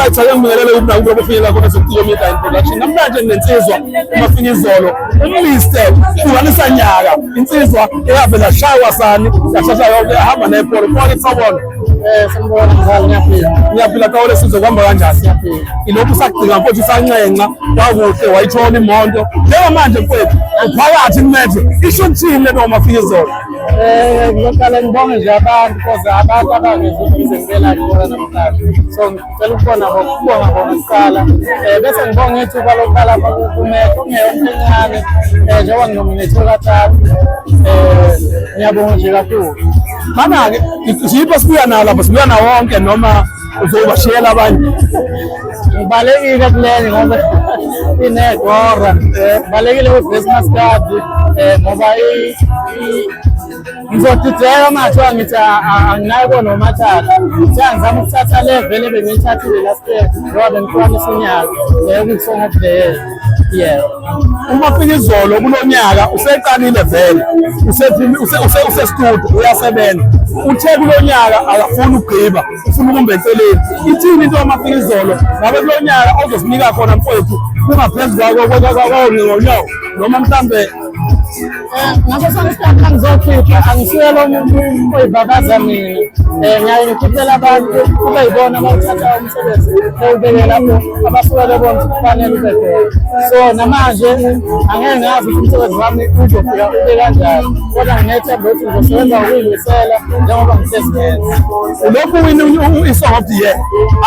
Right, ayangibingelela ukuthi nakuba bafinyela khona sokuyomedia in production. Namhlanje nginsizwa umafika izolo. Umliste uhlanisa nyaka. Insizwa eyavela shawa sani, yashasha yonke hamba nepolo. Mfowethu sawona. Sanibona mzali ngiyaphila. Ngiyaphila kawole sizwe kwamba kanjani? Ngiyaphila. Ilokhu sagcina mfowethu sancenga kwakuhle wayithola imoto. Njengoba manje mfowethu uphakathi kumethe. Isho kuthini le noma afika izolo? Ngizoqala ngibonge nje abantu because abantu abangezile ngicela ngibona namhlanje. So ngicela ukubona bona kuqala. Bese ngibonge ithuba lokuqala kumetho ongeyona encane. Njengoba nginominate kathathu. Ngiyabonga nje kakhulu. Mana-ke yipho sibuya nawo lapho sibuya nawo wonke noma uzobashiyela abanye? Ngibalekile kuleni ngoba inegora. Ngibalekile ku-Christmas card ngoba ngizodideka manje ngithi anginayo nomathatha. Ngizama ukuthatha level ebengiyithathile last year ngoba bengihlukanisa unyaka. Ngikusonga kude. Yeah. Uma fika izolo kulonyaka useqalile vele. Use studio uyasebenza. Uthe kulonyaka akafuni ukugqiba, ufuna ukumbe eceleni. Ithini into uma fika izolo? Ngabe kulonyaka ozosinika khona mfowethu kungaphezulu kwakho noma mhlambe ngaso sonke isikhathi angizokhipha angisiyelo umuntu oyibhakaza mina ngiyaye ngikhiphela abantu kube yibona abawuthatha umsebenzi bewubeke lapho abasuke bebona ukuthi kufanele ube khona. So namanje angeke ngazi ukuthi umsebenzi wami uzofika ube kanjani kodwa nginethemba ukuthi ngizosebenza ngokuyimisela njengoba ngisesigeza. Lokhu wini i-Song of the Year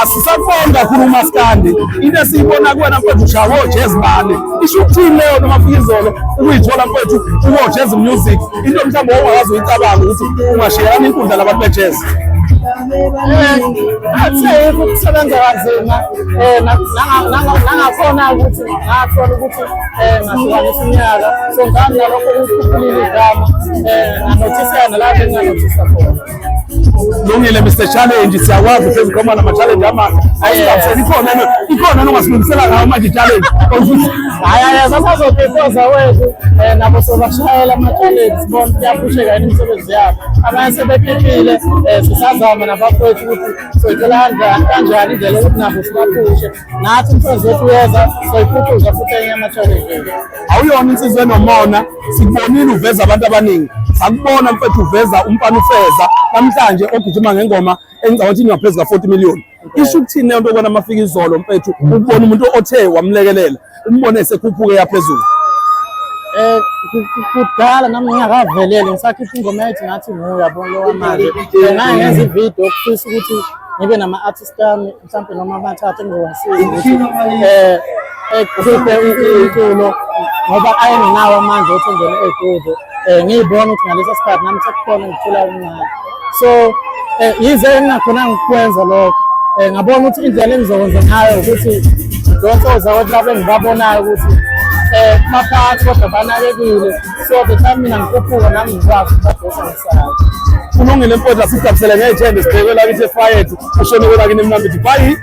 asisafoni kakhulu uMaskandi into esiyibona kuwena mfowethu ushawa ojazz bani isho ukuthini leyo noma fika izolo ukuyithola mfowethu jazz music into mhlawumbe ongakazi uyicabanga ukuthi ungashiyana inkundla labantu be-jazz? Athi ukusebenza kanzima nangakhona ukuthi ngathola ukuthi ngahlukanisa unyaka so ngami nalokho ukukhuphulile igama nganothisana la benganothisa khona. Lungile Mr Challenge siyakwazi phezulu khoma nama-challenge ayisibambiseni ikhona nongasilungisela ngawo manje i-challenge hayi sasazophetoza wethu nabo sobashayela ama-challenge sibona kuyaphusheka yini imisebenzi yabo abanye sebephephile sisazama nabafowethu ukuthi soyithola kanjani indlela yokuthi nabo sibaphushe nathi umsebenzi wethu uyeza soyiphuphuza futhi enye ama-challenge. Awuyona insizwa enomona sikubonile uveza abantu abaningi sakubona mfethu uveza umfana uFeza namhlanje ogijima ngengoma engicathi ingaphezu ka-40 million. Isho ukuthini leyo nto okona mafika izolo mfethu ukubona umuntu othe wamlekelela umbone esekhuphuke yaphezulu? Kudala nami ngingakavelele ngisakhipha ingoma ethi ngathi uyabona lo wamanje naye ngenza ividiyo okufisa ukuthi ngibe nama-artist ami mhlawumbe noma abathathu engizowasiza ukuthi ekhiphe umculo ngoba ayenginawo amandla ukuthi ngene ey'kude ngiyibona ukuthi ngaleso sikhathi nami sekukhona ngithula imali. So yize engingakhonanga ukukwenza lokho ngabona ukuthi indlela engizokwenza ngayo ukuthi ngidonsoza abantu labo engibabonayo ukuthi baphansi kodwa banakekile so the time mina ngikhuphuka nami ngikwazi ukubadosa ngesandla. Kulungile mfowethu asigabisele ngey'thembe sibhekela kithi efayethu ushone kwelakini emnambithi bhayi.